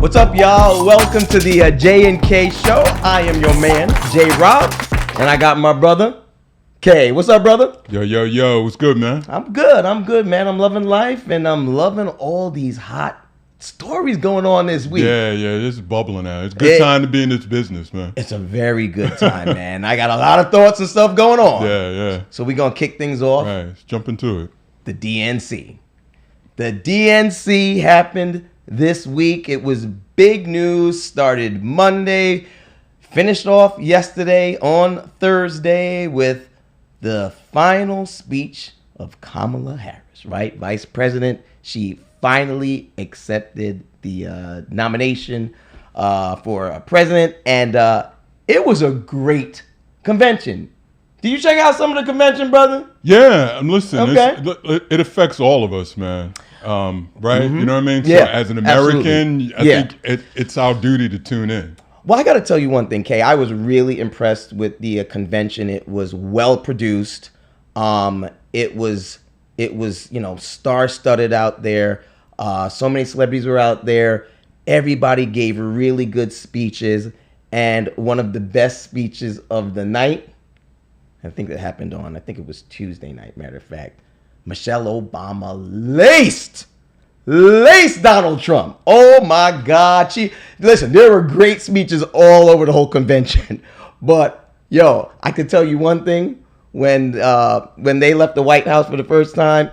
What's up, y'all? Welcome to the J and K show. I am your man, J Rob, and I got my brother, K. What's up, brother? Yo. What's good, man? I'm good, man. I'm loving life, and I'm loving all these hot stories going on this week. Yeah, this is bubbling out. It's a good time to be in this business, man. It's a very good time, man. I got a lot of thoughts and stuff going on. Yeah. So we're going to kick things off. Right, let's jump into it. The DNC. The DNC happened this week. It was big news. Started Monday, finished off yesterday on Thursday with the final speech of Kamala Harris, right? Vice President. She finally accepted the nomination for president, and it was a great convention. Did you check out some of the convention, brother? Yeah, I'm listening. Okay. It affects all of us, man. Right? Mm-hmm. You know what I mean? Yeah, so as an American, absolutely. I think it's our duty to tune in. Well, I got to tell you one thing, Kay. I was really impressed with the convention. It was well produced. It was star-studded out there. So many celebrities were out there. Everybody gave really good speeches, and one of the best speeches of the night, I think it happened on, I think it was Tuesday night, matter of fact. Michelle Obama laced Donald Trump. Oh my God. Listen, there were great speeches all over the whole convention. But yo, I could tell you one thing. When they left the White House for the first time,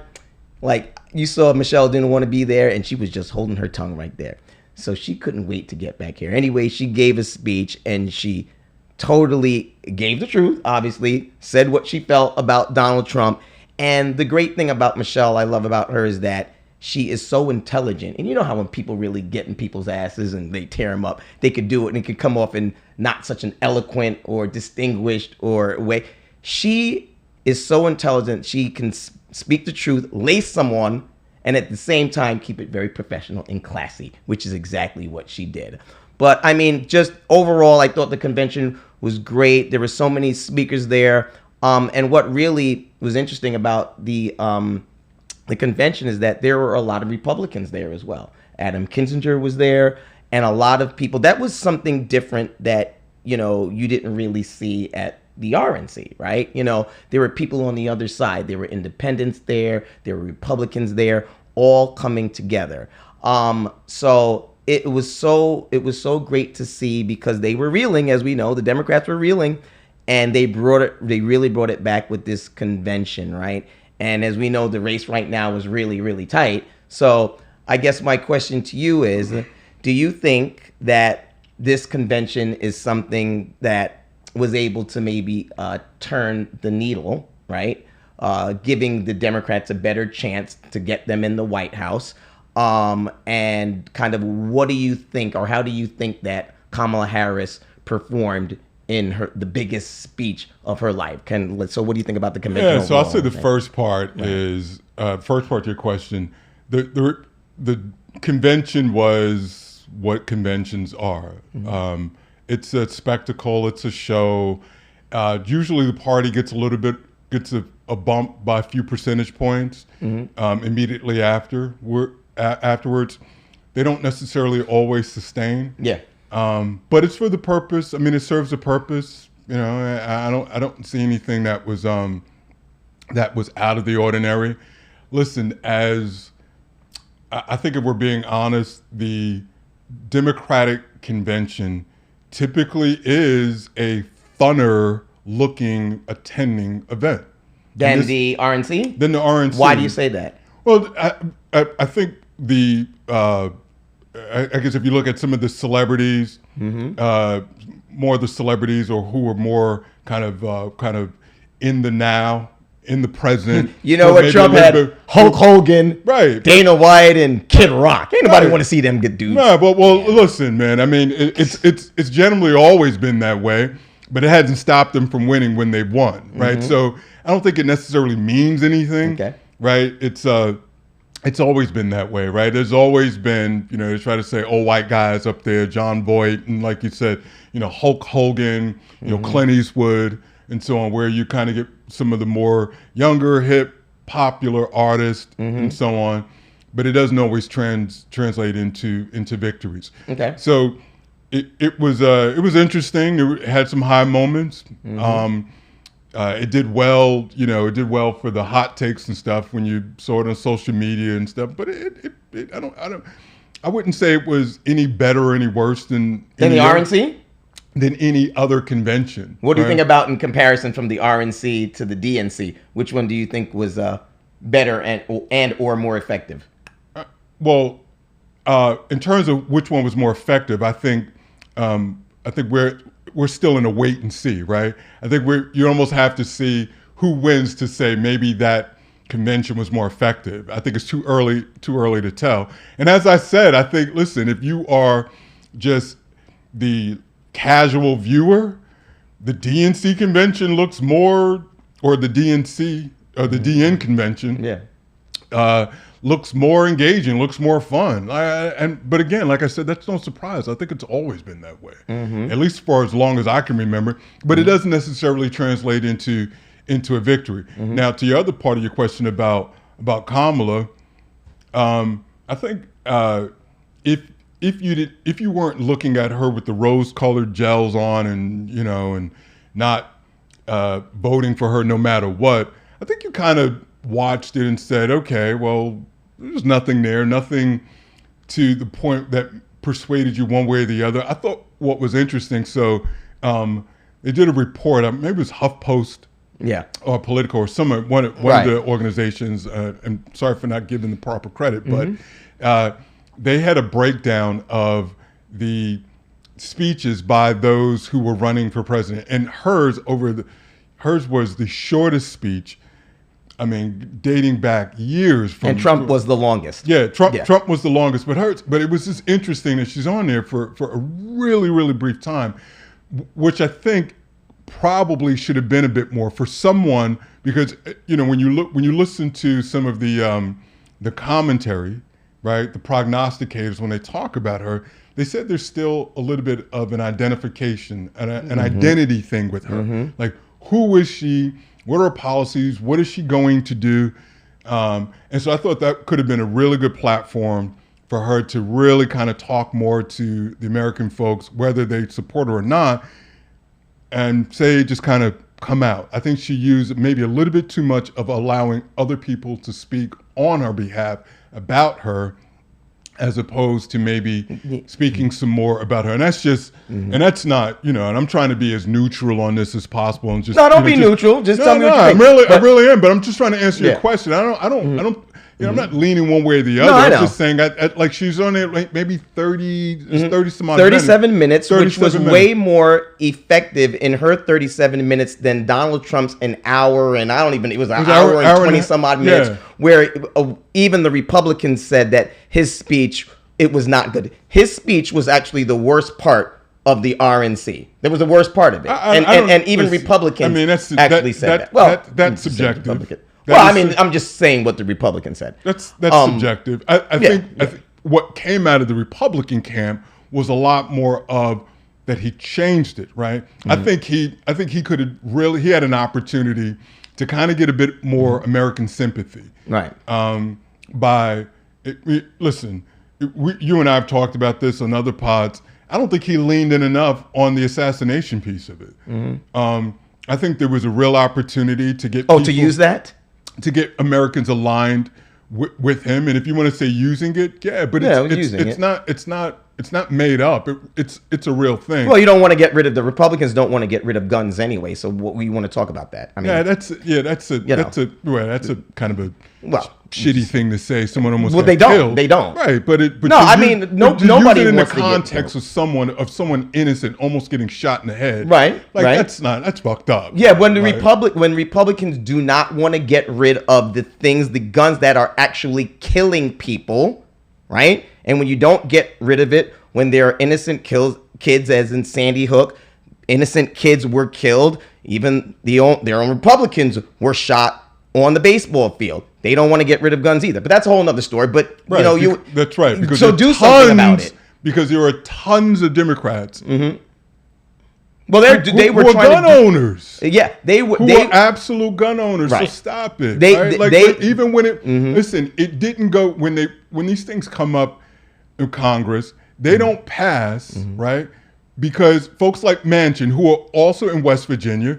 like you saw Michelle didn't want to be there, and she was just holding her tongue right there. So she couldn't wait to get back here. Anyway, she gave a speech, and she totally gave the truth, obviously, said what she felt about Donald Trump. And the great thing about Michelle, I love about her, is that she is so intelligent. And you know how when people really get in people's asses and they tear them up, they could do it and it could come off in not such an eloquent or distinguished or way. She is so intelligent. She can speak the truth, lace someone, and at the same time keep it very professional and classy, which is exactly what she did. But I mean, just overall, I thought the convention was great. There were so many speakers there. And what really was interesting about the convention is that there were a lot of Republicans there as well. Adam Kinzinger was there, and a lot of people. That was something different that, you didn't really see at the RNC, right? There were people on the other side. There were independents there. There were Republicans there, all coming together. So it was so great to see, because they were reeling, as we know, the Democrats were reeling, and they really brought it back with this convention, right? And as we know, the race right now is really, really tight. So I guess my question to you is, do you think that this convention is something that was able to maybe turn the needle, right? Giving the Democrats a better chance to get them in the White House. And kind of what do you think, or how do you think that Kamala Harris performed in the biggest speech of her life? So what do you think about the convention? Yeah, so I'll say the first part is, first part to your question, the convention was what conventions are. Mm-hmm. It's a spectacle, it's a show. Usually the party gets a bump by a few percentage points immediately afterwards. They don't necessarily always sustain. Yeah. But it's for the purpose. I mean, it serves a purpose. I don't see anything that was out of the ordinary. Listen, I think if we're being honest, the Democratic convention typically is a funner looking attending event than the RNC. Than the RNC. Why do you say that? Well, I think I guess if you look at some of the celebrities, more of the celebrities, or who are more kind of in the now, in the present. You know what? Trump had Hulk Hogan, right? Dana White, and Kid Rock. Ain't nobody want to see them get dudes. No, but listen, man. I mean, it's generally always been that way, but it hasn't stopped them from winning when they've won, right? Mm-hmm. So I don't think it necessarily means anything, right? It's always been that way, right? There's always been, they try to say, white guys up there, John Boyd, and like you said, Hulk Hogan, Clint Eastwood, and so on, where you kind of get some of the more younger, hip, popular artists and so on. but it doesn't always translate into victories. Okay. So it was interesting. It had some high moments. It did well, it did well for the hot takes and stuff when you saw it on social media and stuff. But I wouldn't say it was any better or any worse than the RNC? Than any other convention. What do you think about in comparison from the RNC to the DNC? Which one do you think was better and or more effective? Well, in terms of which one was more effective, I think we're still in a wait and see, right? I think you almost have to see who wins to say maybe that convention was more effective. I think it's too early to tell. And as I said, I think, listen, if you are just the casual viewer, the DNC convention looks more, or the DNC or the DN convention, looks more engaging, looks more fun. But again, like I said, that's no surprise. I think it's always been that way, at least for as long as I can remember. But it doesn't necessarily translate into a victory. Now, to your other part of your question about Kamala, I think if you weren't looking at her with the rose-colored gels on and not voting for her no matter what, I think you kind of watched it and said, okay, well, there's nothing there, nothing to the point that persuaded you one way or the other. I thought what was interesting, so they did a report, maybe it was HuffPost, or Politico, or one of the organizations. I'm sorry for not giving the proper credit, but they had a breakdown of the speeches by those who were running for president, and hers was the shortest speech. I mean, dating back years. And Trump was the longest. Yeah, Trump was the longest, but it was just interesting that she's on there for a really, really brief time, which I think probably should have been a bit more for someone, because when you listen to some of the commentary, right, the prognosticators, when they talk about her, they said there's still a little bit of an identification, an identity thing with her. Like, who is she? What are her policies? What is she going to do? And so I thought that could have been a really good platform for her to really kind of talk more to the American folks, whether they support her or not, and say, just kind of come out. I think she used maybe a little bit too much of allowing other people to speak on her behalf about her, as opposed to maybe speaking some more about her. And that's just, and that's not, and I'm trying to be as neutral on this as possible. And just, don't be neutral. Just tell me what you think. I really am, but I'm just trying to answer your question. I don't, I'm not leaning one way or the other. No, I know. I'm just saying, like, she's on there like maybe 30 some odd 37 minutes, which was 37 way more effective in her 37 minutes than Donald Trump's an hour, and it was an hour and 20 some odd minutes, where even the Republicans said that his speech, it was not good. His speech was actually the worst part of the RNC. That was the worst part of it. And even Republicans actually said that. Well, that's subjective. I'm just saying what the Republicans said. That's subjective. I think what came out of the Republican camp was a lot more of that he changed it, right? I think he could have really, he had an opportunity to kind of get a bit more American sympathy. Right. Listen, you and I have talked about this on other pods. I don't think he leaned in enough on the assassination piece of it. I think there was a real opportunity to get to use that? To get Americans aligned with him. And if you want to say using it, but it's not made up. It's a real thing. Well, you don't want to get rid of, the Republicans don't want to get rid of guns anyway. So we want to talk about that. I mean, that's a kind of a shitty thing to say. Someone almost got they killed. They don't. Right, but nobody use it in the wants context of someone innocent almost getting shot in the head. Right. That's fucked up. Yeah, when when Republicans do not want to get rid of the guns that are actually killing people, right? And when you don't get rid of it, when there are innocent kids, as in Sandy Hook, innocent kids were killed. Even their own Republicans were shot on the baseball field. They don't want to get rid of guns either. But that's a whole other story. But that's right. Because so do something about it. Because there are tons of Democrats Well, they were who are trying gun owners. Yeah, they were. Who are absolute gun owners. Right. So stop it. They- right? Like, even when it listen, it didn't go when these things come up in Congress, they don't pass, right? Because folks like Manchin, who are also in West Virginia,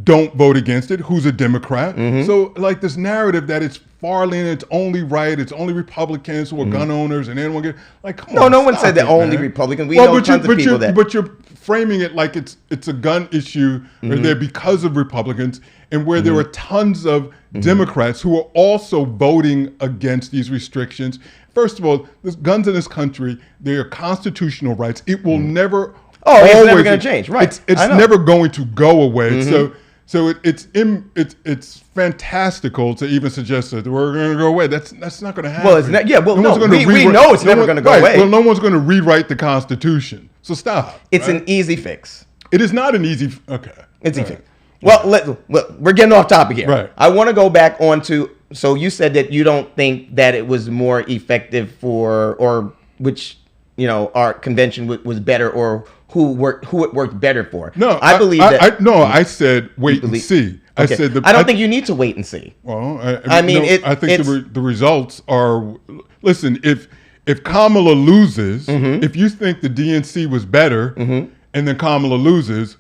don't vote against it, who's a Democrat. So, like, this narrative that it's far leaning, it's only right, it's only Republicans who are gun owners, and anyone get like, come on. No one said that only man. Republicans. We know tons of people that. But you're framing it like it's a gun issue, or they're because of Republicans, and where there are tons of Democrats who are also voting against these restrictions. First of all, there's guns in this country, they are constitutional rights. It will never. Oh, it's never going to change, right? It's never going to go away. So it's fantastical to even suggest that we're going to go away. That's not going to happen. Well, it's not. Yeah, well, we know it's never going to go away. Well, no one's going to rewrite the Constitution. So stop. It's an easy fix. It is not an easy. Okay, it's easy. Well, we're getting off topic here. Right. I want to go back onto. So you said that you don't think that it was more effective or which our convention was better, or who it worked better for. No, I believe that. I said wait and see. Okay. I said I don't think you need to wait and see. Well, I think the results are. Listen, if Kamala loses, if you think the DNC was better, and then Kamala loses,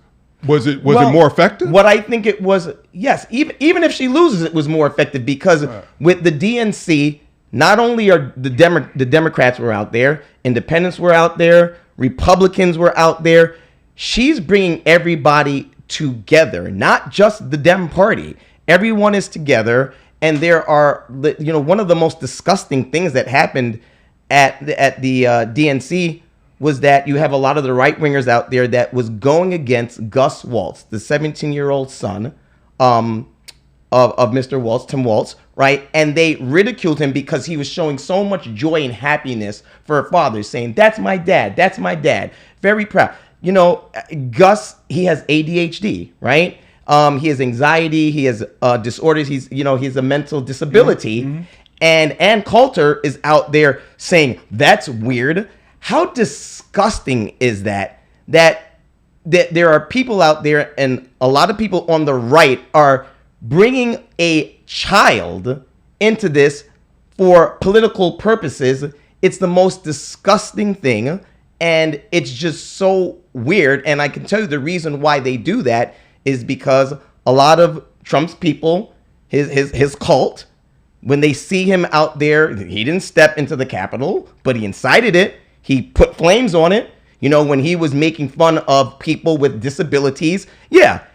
was it more effective? What I think it was, yes. Even if she loses, it was more effective because with the DNC, not only are the Democrats were out there, independents were out there, Republicans were out there. She's bringing everybody together, not just the Dem Party. Everyone is together, and there are, one of the most disgusting things that happened at the DNC was that you have a lot of the right wingers out there that was going against Gus Waltz, the 17-year-old son of Mr. Waltz, Tim Waltz, right? And they ridiculed him because he was showing so much joy and happiness for her father, saying, "That's my dad. That's my dad." Very proud. Gus, he has ADHD, right? He has anxiety. He has disorders. He's a mental disability. And Ann Coulter is out there saying, "That's weird." How disgusting is that? That there are people out there, and a lot of people on the right are bringing a child into this for political purposes. It's the most disgusting thing, and it's just so weird. And I can tell you the reason why they do that is because a lot of Trump's people, his cult, when they see him out there, he didn't step into the Capitol, but he incited it. He put flames on it. When he was making fun of people with disabilities,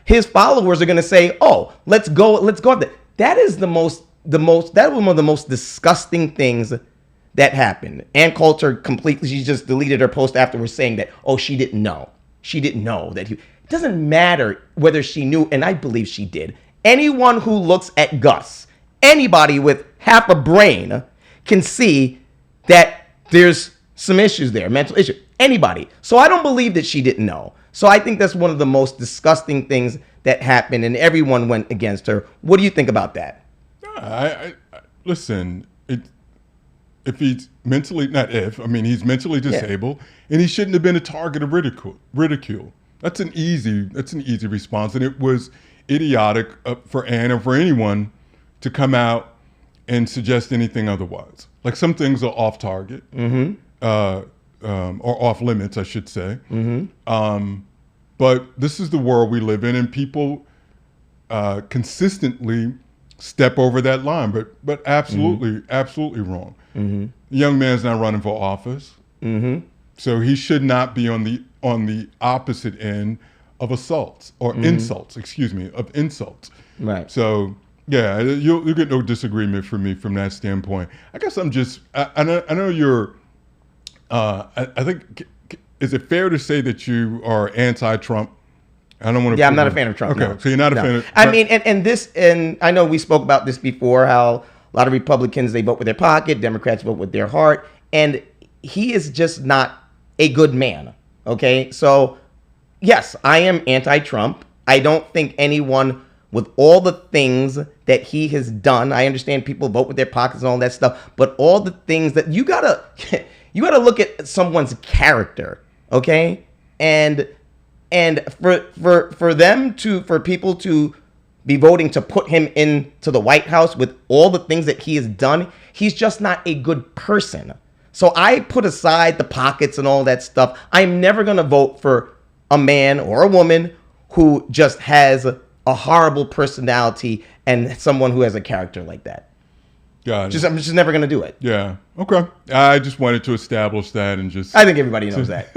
his followers are going to say, "Oh, let's go up there." That is that was one of the most disgusting things that happened. Ann Coulter completely, she just deleted her post afterwards saying that, "Oh, she didn't know. She didn't know that he." It doesn't matter whether she knew, and I believe she did. Anyone who looks at Gus, anybody with half a brain, can see that there's some issues there, mental issues. Anybody. So I don't believe that she didn't know. So I think that's one of the most disgusting things that happened, and everyone went against her. What do you think about that? Listen, if he's mentally, he's mentally disabled, and he shouldn't have been a target of ridicule. That's an easy response, and it was idiotic for Ann or for anyone to come out and suggest anything otherwise. Like, some things are off target. Or off limits, I should say. But this is the world we live in, and people consistently step over that line. But absolutely wrong. The young man's not running for office, so he should not be on the opposite end of assaults or insults. Of insults. Right. So. Yeah, you'll get no disagreement from me from that standpoint. I guess I'm just. I know you're. I think, is it fair to say that you are anti-Trump? I don't want to. Yeah, I'm not a fan of Trump. Okay, no. So you're not a fan of. I mean, and I know we spoke about this before. How a lot of Republicans, they vote with their pocket, Democrats vote with their heart, and he is just not a good man. Okay, so yes, I am anti-Trump. I don't think anyone with all the things that he has done. I understand people vote with their pockets and all that stuff, but all the things that you gotta look at someone's character, okay? And And for people to be voting to put him into the White House with all the things that he has done, he's just not a good person. So I put aside the pockets and all that stuff. I'm never going to vote for a man or a woman who just has a horrible personality and someone who has a character like that. Got it. I'm just never going to do it. Yeah. Okay. I just wanted to establish that and just. I think everybody knows that.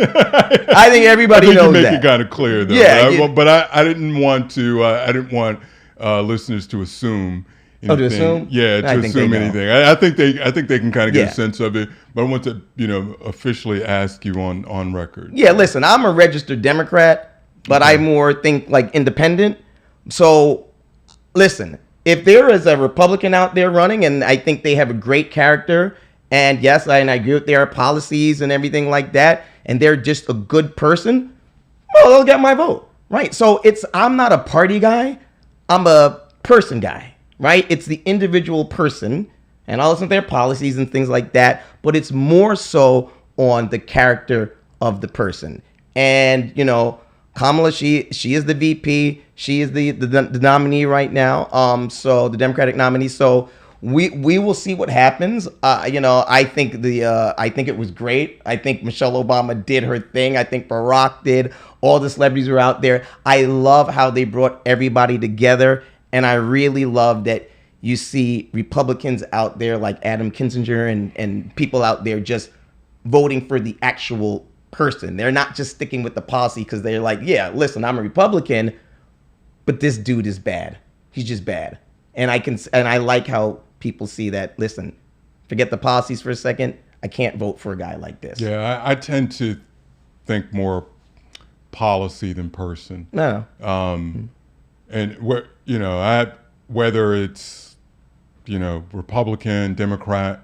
I think everybody knows that. You make it kind of clear, though. Yeah. But I didn't want to. I didn't want listeners to assume. Anything. Oh, to assume? Yeah, to assume anything. I think they can kind of get a sense of it. But I want to, officially ask you on record. Yeah. Listen, I'm a registered Democrat, but I more think like independent. So, listen. If there is a Republican out there running, and I think they have a great character, and yes, I agree with their policies and everything like that, and they're just a good person, well, they'll get my vote, right? So I'm not a party guy, I'm a person guy, right? It's the individual person, and I'll listen to their policies and things like that, but it's more so on the character of the person. And, Kamala, she is the VP. She is the nominee right now. So the Democratic nominee. So we will see what happens. I think I think it was great. I think Michelle Obama did her thing. I think Barack did. All the celebrities were out there. I love how they brought everybody together, and I really love that you see Republicans out there like Adam Kinzinger and people out there just voting for the actual person. They're not just sticking with the policy because they're like, yeah, listen, I'm a Republican, but this dude is bad. He's just bad. And I like how people see that. Listen, forget the policies for a second. I can't vote for a guy like this. Yeah, I tend to think more policy than person. No. And whether it's Republican, Democrat.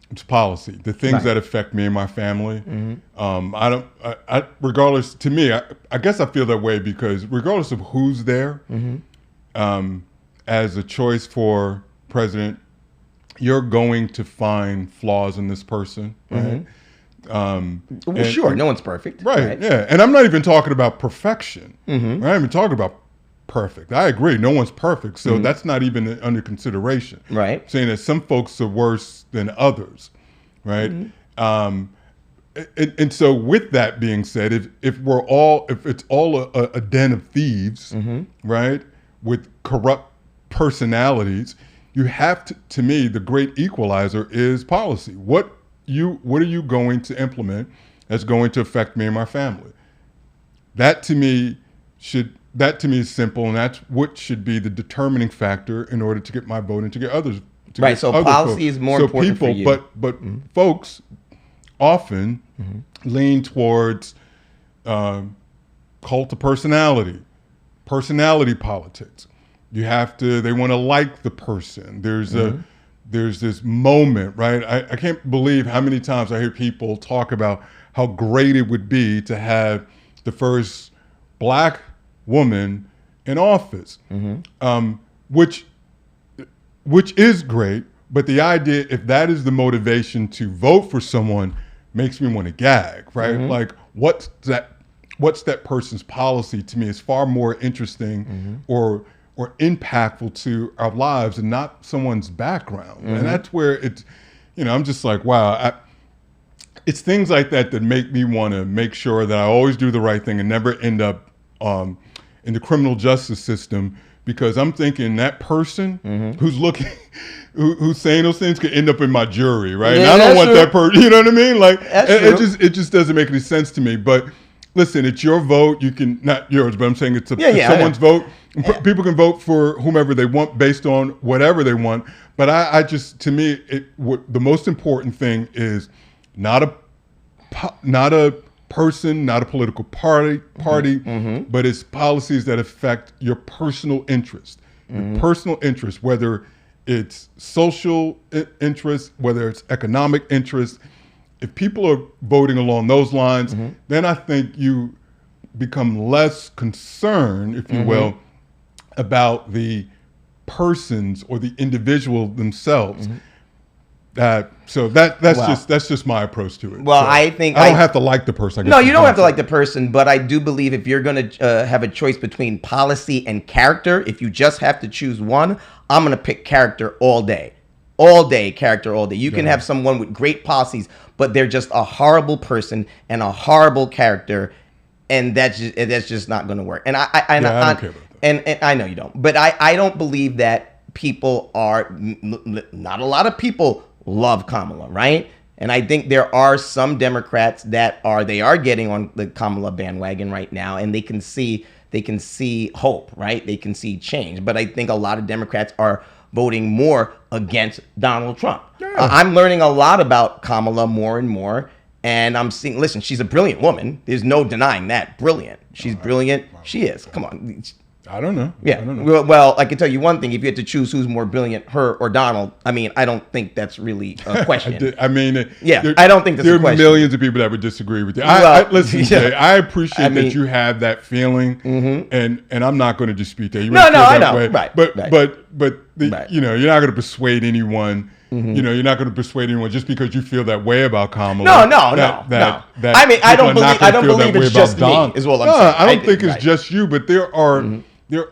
It's policy. The things that affect me and my family. Regardless, to me, I guess I feel that way because regardless of who's there, as a choice for president, you're going to find flaws in this person, right? Sure, no one's perfect. Right, yeah. And I'm not even talking about perfection. Right? I'm not even talking about perfect. I agree. No one's perfect. So that's not even under consideration. Right. Saying that some folks are worse than others. Right. And so with that being said, if it's all a den of thieves, right, with corrupt personalities, you have to me, the great equalizer is policy. What are you going to implement that's going to affect me and my family? That to me is simple, and that's what should be the determining factor in order to get my vote and to get others. Right. So policy is more important for you. But folks often lean towards cult of personality politics. They want to like the person. There's this moment, right? I can't believe how many times I hear people talk about how great it would be to have the first Black woman in office, which is great, but the idea, if that is the motivation to vote for someone, makes me want to gag, right? Like, what's that person's policy to me is far more interesting or impactful to our lives and not someone's background. And that's where it's, I'm just like, wow, it's things like that make me want to make sure that I always do the right thing and never end up in the criminal justice system, because I'm thinking that person who's looking, who's saying those things could end up in my jury, right? Yeah, and I don't want that person, you know what I mean? Like, it just doesn't make any sense to me. But listen, it's your vote. You can, not yours, but I'm saying it's someone's vote. People can vote for whomever they want based on whatever they want. But I just, to me, the most important thing is not a person, not a political party, but it's policies that affect your personal interest. Your personal interest, whether it's social interest, whether it's economic interest. If people are voting along those lines, then I think you become less concerned, if you will, about the persons or the individual themselves. So that's Wow. just my approach to it. Well, So I think I don't have to like the person. I guess No, is you don't what have to I'm like the person, but I do believe if you're going to have a choice between policy and character, if you just have to choose one, I'm going to pick character all day. All day, character all day. You can have someone with great policies, but they're just a horrible person and a horrible character, and that's just not going to work. And I don't care about that. And I know you don't, but I don't believe that people are, not a lot of people love Kamala, right? And I think there are some Democrats that they are getting on the Kamala bandwagon right now, and they can see hope, right? They can see change. But I think a lot of Democrats are voting more against Donald Trump. Yeah. I'm learning a lot about Kamala more and more, and I'm seeing. Listen, she's a brilliant woman. There's no denying that. Brilliant. She's brilliant. She is. Come on. I don't know. Yeah. I don't know. Well, I can tell you one thing. If you had to choose who's more brilliant, her or Donald, I mean, I don't think that's really a question. I mean, Yeah, I don't think that's a question. There are millions of people that would disagree with you. Well, Listen, yeah. Jay, I appreciate I mean- that you have that feeling, and I'm not going to dispute that. You No, really feel I that know. way. Right, But right. Right. You're not going to persuade anyone. You're not going to persuade anyone just because you feel that way about Kamala. No. I mean, I don't believe it's just me, is what I'm saying. I don't think it's just you, but there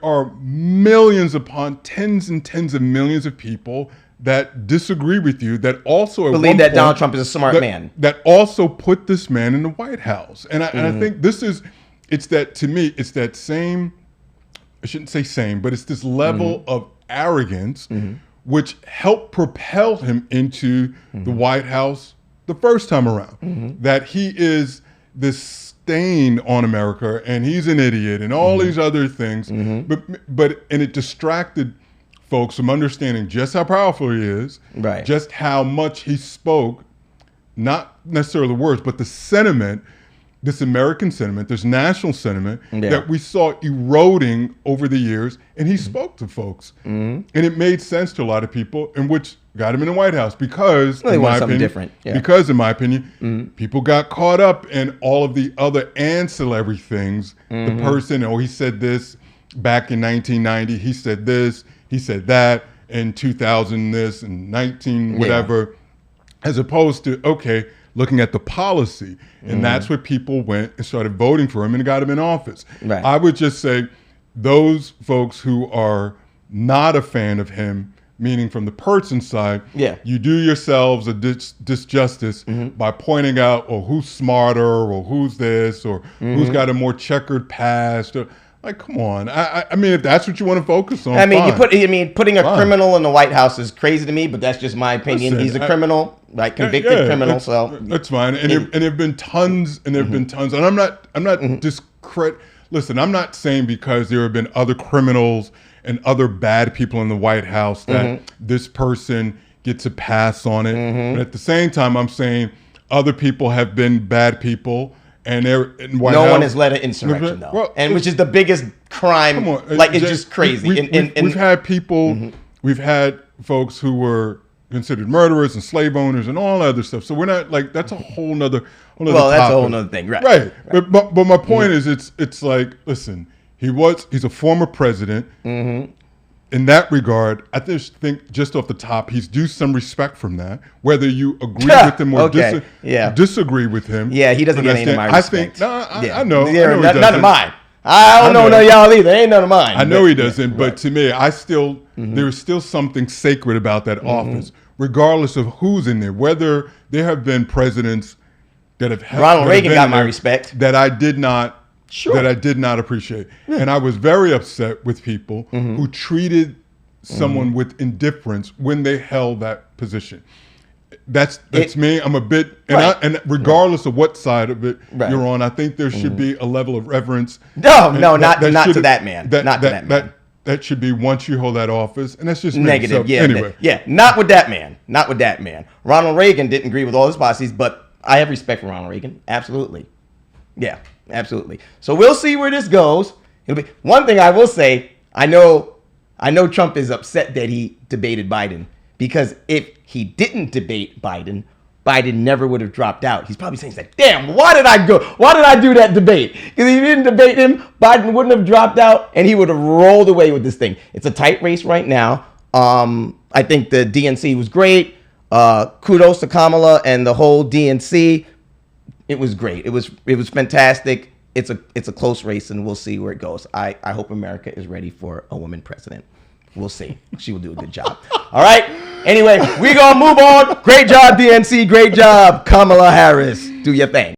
are millions upon tens and tens of millions of people that disagree with you that also at Believe one that point, Donald Trump is a smart man. that also put this man in the White House. And I think it's that same, I shouldn't say same, but it's this level of arrogance which helped propel him into the White House the first time around. That he is this stain on America and he's an idiot and all these other things. But it distracted folks from understanding just how powerful he is, Right. just how much he spoke, not necessarily the words, but the sentiment, this American sentiment, this national sentiment that we saw eroding over the years, and he spoke to folks. And it made sense to a lot of people, and which got him in the White House because, Well, they in want my something opinion, different. Yeah. because in my opinion, people got caught up in all of the other ancillary things. The person, he said this back in 1990, he said this, he said that, in 2000 this, and 19 whatever, as opposed to, looking at the policy. And that's where people went and started voting for him and got him in office. Right. I would just say those folks who are not a fan of him, meaning from the person side, you do yourselves a disjustice by pointing out, who's smarter, or who's this, or who's got a more checkered past. Like, come on. I mean, if that's what you want to focus on, I mean, fine. putting a criminal in the White House is crazy to me, but that's just my opinion. Listen, He's a criminal, right? Convicted criminal. So that's fine. And there've been tons, and there've been tons. And I'm not Listen, I'm not saying because there have been other criminals and other bad people in the White House that this person gets a pass on it. But at the same time, I'm saying other people have been bad people. And they're in White House. No one has led an insurrection, though, Well, and which is the biggest crime. Come on, like, it's Jay, just crazy. We've had people, we've had folks who were considered murderers and slave owners and all other stuff. So we're not like, that's a whole nother well, topic. that's a whole nother thing, right? Right. But my point is, it's like, listen, he's a former president. In that regard, I just think just off the top, he's due some respect from that. Whether you agree with him or disagree with him. Yeah, he doesn't get any of my respect. I know. None of mine. I don't know none of y'all either. Ain't none of mine. I know he doesn't, but to me, there's still something sacred about that office, regardless of who's in there. Whether there have been presidents that have Ronald Reagan got my respect that I did not. That I did not appreciate. And I was very upset with people who treated someone with indifference when they held that position. That's me. I'm a bit, and regardless of what side of it you're on, I think there should be a level of reverence. No, not to that man. Not to that man. That should be once you hold that office, and that's just negative. So, anyway, not with that man. Not with that man. Ronald Reagan didn't agree with all his policies, but I have respect for Ronald Reagan. Absolutely. Yeah. Absolutely. So we'll see where this goes. It'll be one thing I will say. I know Trump is upset that he debated Biden, because if he didn't debate Biden, Biden never would have dropped out. He's probably saying, damn, why did I go? Why did I do that debate? Because if he didn't debate him, Biden wouldn't have dropped out and he would have rolled away with this thing. It's a tight race right now. I think the DNC was great. Kudos to Kamala and the whole DNC. It was great. It was fantastic. It's a close race, and we'll see where it goes. I hope America is ready for a woman president. We'll see. She will do a good job. All right. Anyway, we're going to move on. Great job, DNC. Great job, Kamala Harris. Do your thing.